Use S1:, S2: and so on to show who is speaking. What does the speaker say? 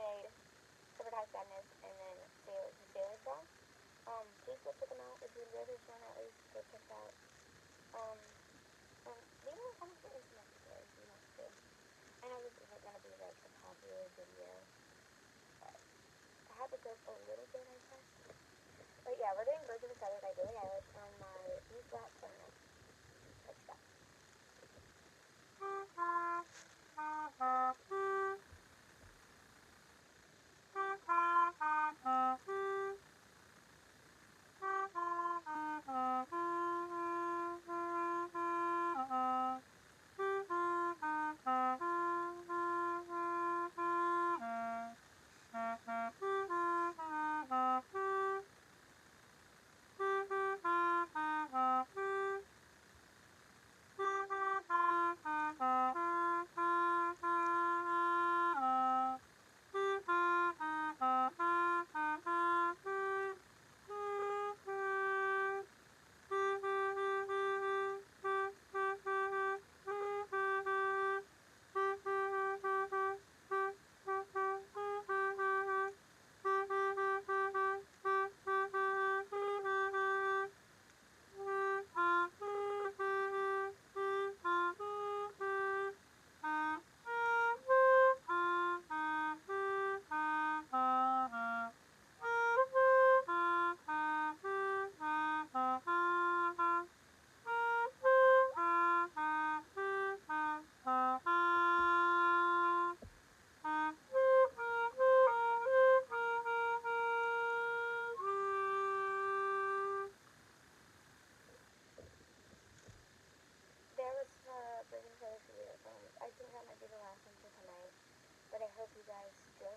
S1: made Severed High Sadness and then the Sailor song. Please go check them out. If you enjoy this one, at least go check it out. Um, leave me a comment for instrumental today if you want to. I know this isn't gonna be like a popular video, but I had to go a little bit, I guess. But yeah, we're doing Birds of a Feather by Billie Eilish on my E flat clarinet. Let's go. There was Birds of a Feather for you. I think that might be the last one for tonight. But I hope you guys still